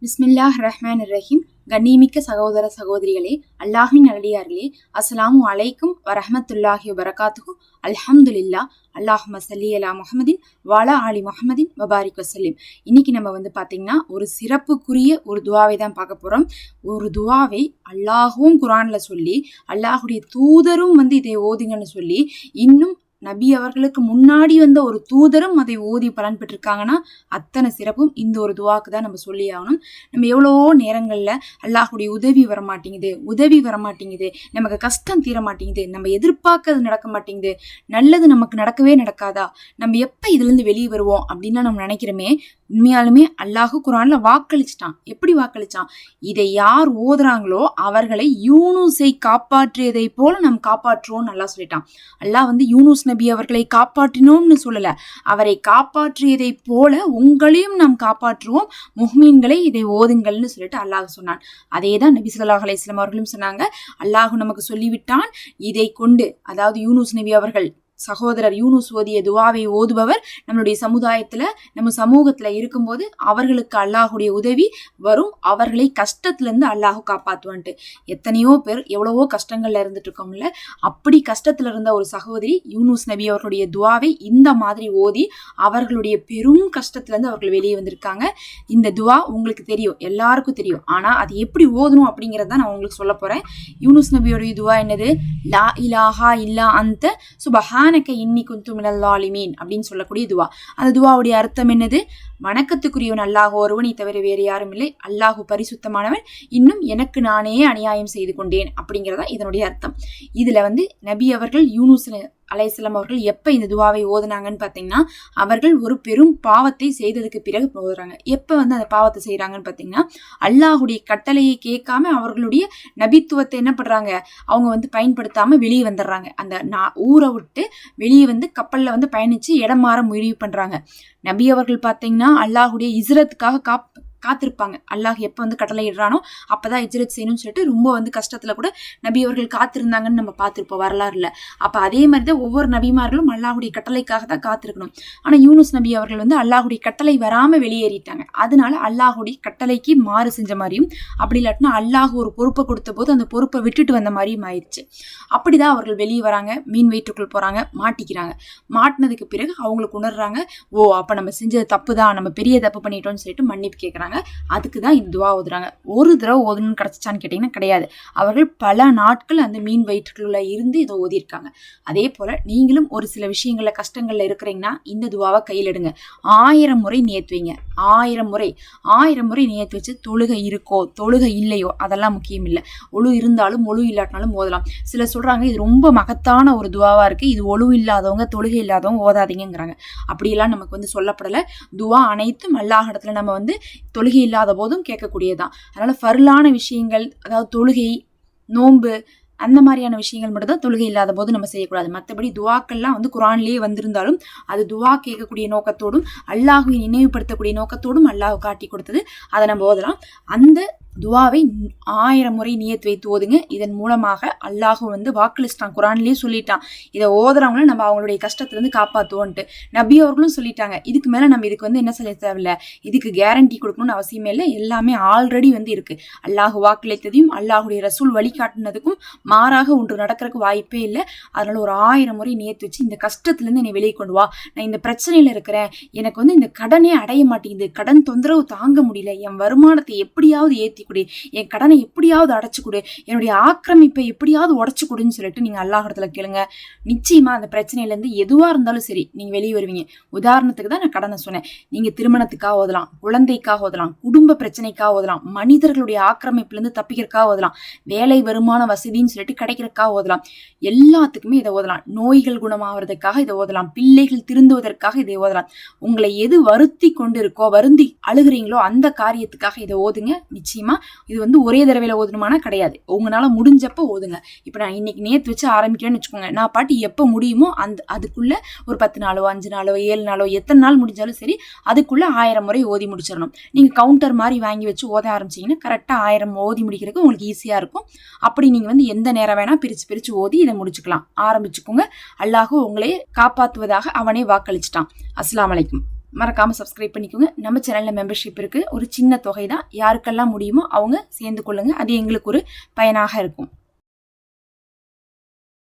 பிஸ்மில்லாஹ் ரஹ்மான் ரஹீம். கண்ணியமிக்க சகோதர சகோதரிகளே, அல்லாஹின் நல்லடியார்களே, அஸ்ஸலாமு அலைக்கும் வரஹ்மத்துல்லாஹி வபரகாத்துஹு. அல்ஹம்துலில்லா. அல்லாஹும்ம ஸல்லி அலா முஹம்மதின் வஅலா ஆலி முஹம்மதின் வபாரிக் வஸல்லிம். இன்னைக்கு நம்ம பார்த்தீங்கன்னா ஒரு சிறப்புக்குரிய ஒரு துவாவை தான் பார்க்க போறோம். ஒரு துவாவை அல்லாஹுவும் குர்ஆன்ல சொல்லி, அல்லாஹுடைய தூதரும் இதை ஓதுங்கன்னு சொல்லி, இன்னும் நபி அவர்களுக்கு முன்னாடி வந்த ஒரு தூதரும் அதை ஓதி பலன் பெற்றிருக்காங்கன்னா அத்தனை சிறப்பும் இந்த ஒரு துவாக்கு தான் நம்ம சொல்லி ஆகணும். நம்ம எவ்வளவோ நேரங்கள்ல அல்லாஹுடைய உதவி வரமாட்டேங்குது, நமக்கு கஷ்டம் தீர மாட்டேங்குது, நம்ம எதிர்பார்க்கறது நடக்க மாட்டேங்குது, நல்லது நமக்கு நடக்கவே நடக்காதா, நம்ம எப்ப இதுல இருந்து வெளியே வருவோம் அப்படின்னு நம்ம நினைக்கிறோமே. உண்மையாலுமே அல்லாஹு குர்ஆன்ல வாக்களிச்சிட்டான். எப்படி வாக்களிச்சான்? இதை யார் ஓதுறாங்களோ அவர்களை யூனுஸை காப்பாற்றியதை போல நாம் காப்பாற்றுவோம் நல்லா சொல்லிட்டான். அல்லாஹ் யூனுஸ் நபி அவர்களை காப்பாற்றினோம்னு சொல்லல, அவரை காப்பாற்றியதை போல உங்களையும் நாம் காப்பாற்றுவோம், முஹ்மீன்களை இதை ஓதுங்கள்னு சொல்லிட்டு அல்லாஹ் சொன்னான். அதே தான் நபி ஸல்லல்லாஹு அலைஹி வஸல்லம் அவர்களும் சொன்னாங்க. அல்லாஹ் நமக்கு சொல்லிவிட்டான், இதை கொண்டு, அதாவது யூனுஸ் நபி அவர்கள் சகோதரர் யூனுஸ் ஓதிய துவாவை ஓதுபவர் நம்மளுடைய சமுதாயத்துல, நம்ம சமூகத்துல இருக்கும்போது அவர்களுக்கு அல்லாஹுடைய உதவி வரும், அவர்களை கஷ்டத்துல இருந்து அல்லாஹு காப்பாத்துவான்ட்டு. எத்தனையோ பேர் எவ்வளவோ கஷ்டங்கள்ல இருந்துட்டு இருக்கோம்ல, அப்படி கஷ்டத்துல இருந்த ஒரு சகோதரி யூனுஸ் நபி அவர்களுடைய துவாவை இந்த மாதிரி ஓதி அவர்களுடைய பெரும் கஷ்டத்துல இருந்து அவர்கள் வெளியே வந்திருக்காங்க. இந்த துவா உங்களுக்கு தெரியும், எல்லாருக்கும் தெரியும். ஆனா அது எப்படி ஓதணும் அப்படிங்கறத நான் உங்களுக்கு சொல்ல போறேன். யூனுஸ் நபியோடைய துவா என்னது? லா இலாஹா இல்லா அன்த சுபஹானக இன்னி குன்து மினல் ஸாலிமீன் அப்படின்னு சொல்லக்கூடிய துவா. அந்த துவாவுடைய அர்த்தம் என்னது? வணக்கத்துக்குரியவன் அல்லாஹ் ஒருவனை தவிர வேறு யாரும் இல்லை, அல்லாஹு பரிசுத்தமானவன், இன்னும் எனக்கு நானே அநியாயம் செய்து கொண்டேன் அப்படிங்கிறதா இதனுடைய அர்த்தம். இதுல நபி அவர்கள் யூனுஸ் அலைஹிஸ்ஸலாம் அவர்கள் எப்ப இந்த துவாவை ஓதுனாங்கன்னு பாத்தீங்கன்னா, அவர்கள் ஒரு பெரும் பாவத்தை செய்ததுக்கு பிறகு ஓதுறாங்க. எப்ப அந்த பாவத்தை செய்யறாங்கன்னு பாத்தீங்கன்னா, அல்லாஹுடைய கட்டளையை கேட்காம அவர்களுடைய நபித்துவத்தை என்ன பண்றாங்க, அவங்க பயன்படுத்தாம வெளியே வந்துடுறாங்க. அந்த ஊரை விட்டு வெளியே கப்பல்ல பயணிச்சு இடம் மாற முடிவு பண்றாங்க. நபி அவர்கள் பாத்தீங்கன்னா அல்லாஹுடைய இஸ்ரத்துக்காக காத்திருப்பாங்க. அல்லாஹ் எப்ப கட்டளை இடுறானோ அப்பதான் இஜ்ரத் செய்யணும்னு சொல்லிட்டு ரொம்ப கஷ்டத்துல கூட நபி அவர்கள் காத்திருந்தாங்கன்னு நம்ம பார்த்திருப்போம் வரலாறுல. அப்ப அதே மாதிரிதான் ஒவ்வொரு நபிமார்களும் அல்லாஹுடைய கட்டளைக்காக தான் காத்திருக்கணும். ஆனா யூனுஸ் நபி அவர்கள் அல்லாஹுடைய கட்டளை வராம வெளியேறிட்டாங்க. அதனால அல்லாஹுடைய கட்டளைக்கு மாறு செஞ்ச மாதிரியும், அப்படி இல்லாட்டினா அல்லாஹ் ஒரு பொறுப்பை கொடுத்த போது அந்த பொறுப்பை விட்டுட்டு வந்த மாதிரியும் ஆயிடுச்சு. அப்படிதான் அவர்கள் வெளியே வராங்க, மீன் வயிற்றுக்குள் போறாங்க, மாட்டிக்கிறாங்க. மாட்டினதுக்கு பிறகு அவங்களுக்கு உணர்றாங்க, ஓ அப்ப நம்ம செஞ்சது தப்பு தான், நம்ம பெரிய தப்பு பண்ணிட்டோம்னு சொல்லிட்டு மன்னிப்பு கேட்கறாங்க. அதுக்குதான் இந்த துவா ஓதுறாங்க. ஒரு தடவை ஓதணும்னு கிடைச்சான்னு கேட்டீங்கன்னா கிடையாது. அவர்கள் பல நாட்கள் அந்த மீன் வயிற்றுக்குள்ள இருந்து இதை ஓதிருக்காங்க. அதே போல நீங்களும் ஒரு சில விஷயங்கள்ல கஷ்டங்கள்ல இருக்கிறீங்கன்னா இந்த துவாவை கையில் எடுங்க. 1000 முறை நியத்து வைங்க. 1000 முறை நியத்து வச்சு, தொழுகை இருக்கோ தொழுகை இல்லையோ அதெல்லாம் முக்கியம் இல்லை, ஒழு இருந்தாலும் ஒழு இல்லாட்டினாலும் ஓதலாம். சில சொல்றாங்க இது ரொம்ப மகத்தான ஒரு துவாவா இருக்கு, இது ஒழு இல்லாதவங்க தொழுகை இல்லாதவங்க ஓதாதீங்கிறாங்க. அப்படியெல்லாம் நமக்கு சொல்லப்படல. துவா அனைத்தும் அல்லாஹ் இடத்துல நம்ம தொழுகை இல்லாத போதும் கேட்கக்கூடியதுதான். அதனால ஃபர்லான விஷயங்கள், அதாவது தொழுகை, நோன்பு, அந்த மாதிரியான விஷயங்கள் மட்டும் தான் தொழுகை இல்லாத போது நம்ம செய்யக்கூடாது. மற்றபடி துவாக்கள்லாம் குர்ஆன்லயே வந்திருந்தாலும் அது துவா கேட்கக்கூடிய நோக்கத்தோடும் அல்லாஹுவை நினைவுபடுத்தக்கூடிய நோக்கத்தோடும் அல்லாஹ் காட்டி கொடுத்தது, அதை நம்ம ஓதலாம். அந்த துவாவை 1000 முறை நியத்து வைத்து ஓதுங்க. இதன் மூலமாக அல்லாஹ் வாக்களிச்சிட்டான், குர்ஆன்லயே சொல்லிட்டான், இதை ஓதுறவங்கள நம்ம அவங்களுடைய கஷ்டத்திலிருந்து காப்பாத்துவோன்ட்டு. நபி அவர்களும் சொல்லிட்டாங்க. இதுக்கு மேல நம்ம இதுக்கு என்ன சொல்ல தேவையில்ல, இதுக்கு கேரண்டி கொடுக்கணும்னு அவசியமே இல்லை, எல்லாமே ஆல்ரெடி இருக்கு. அல்லாஹ் வாக்களித்ததையும் அல்லாஹுடைய ரசூல் வழிகாட்டினதுக்கும் மாறாக ஒன்று நடக்கிறதுக்கு வாய்ப்பே இல்லை. அதனால ஒரு 1000 முறை நியத்து வச்சு இந்த கஷ்டத்திலிருந்து என்னை வெளியே கொண்டு வா, நான் இந்த பிரச்சனையில இருக்கிறேன், எனக்கு இந்த கடனே அடைய மாட்டேங்குது, கடன் தொந்தரவு தாங்க முடியல, என் வருமானத்தை எப்படியாவது ஏத்தி கொடு, என் கடனை எப்படியாவது அடைச்சு கொடு, என்னுடைய ஆக்கிரமிப்பை எப்படியாவது உடைச்சு கொடுன்னு சொல்லிட்டு நீங்க அல்லாஹ் இடத்துல கேளுங்க. நிச்சயமா அந்த பிரச்சனையில இருந்து எதுவா இருந்தாலும் சரி நீங்க வெளியே வருவீங்க. உதாரணத்துக்கு தான் நான் கடனை சொன்னேன். நீங்க திருமணத்துக்காக ஓதலாம், குழந்தைக்காக ஓதலாம், குடும்ப பிரச்சனைக்காக ஓதலாம், மனிதர்களுடைய ஆக்கிரமிப்புல இருந்து தப்பிக்கிறதுக்காக ஓதலாம், வேலை வருமான வசதின்னு சொல்லிட்டு கிடைக்கிறதுக்காக ஓதலாம். எல்லாத்துக்குமே இதை ஓதலாம். நோய்கள் குணமாவதற்காக இதை ஓதலாம், பிள்ளைகள் திருந்துவதற்காக இதை ஓதலாம். உங்களை எது வருத்தி கொண்டு இருக்கோ, வருந்தி அழுகிறீங்களோ அந்த காரியத்துக்காக இதை ஓதுங்க. நிச்சயமா இது ஒரே தடவையில ஓதணுமானா கிடையாது, உங்களால முடிஞ்சப்ப ஓதுங்க. இப்ப நான் இன்னைக்கு நேத்து வச்சு ஆரம்பிக்கிறேன்னு வச்சுக்கோங்க, நான் பாட்டு எப்ப முடியுமோ அதுக்குள்ள ஒரு 10 நாளோ 5 நாளோ 7 நாளோ எத்தனை நாள் முடிஞ்சாலும் சரி அதுக்குள்ள 1000 முறை ஓதி முடிச்சிடணும். நீங்க கவுண்டர் மாதிரி வாங்கி வச்சு ஓத ஆரம்பிச்சீங்கன்னா கரெக்டா 1000 ஓதி முடிக்கிறதுக்கு உங்களுக்கு ஈஸியா இருக்கும். அப்படி நீங்க எந்த நேரம் வேணா பிரிச்சு ஓதி இதை முடிச்சுக்கலாம். ஆரம்பிச்சுக்கோங்க. அல்லாஹ் உங்களே காப்பாத்துவதாக அவனே வாக்களிச்சிட்டான். அஸ்ஸலாமு அலைக்கும். மறக்காமல் சப்ஸ்கிரைப் பண்ணிக்கோங்க. நம்ம சேனலில் மெம்பர்ஷிப் இருக்குது, ஒரு சின்ன தொகை தான், யாருக்கெல்லாம் முடியுமோ அவங்க சேர்ந்து கொள்ளுங்கள். அது எங்களுக்கு ஒரு பயனாக இருக்கும்.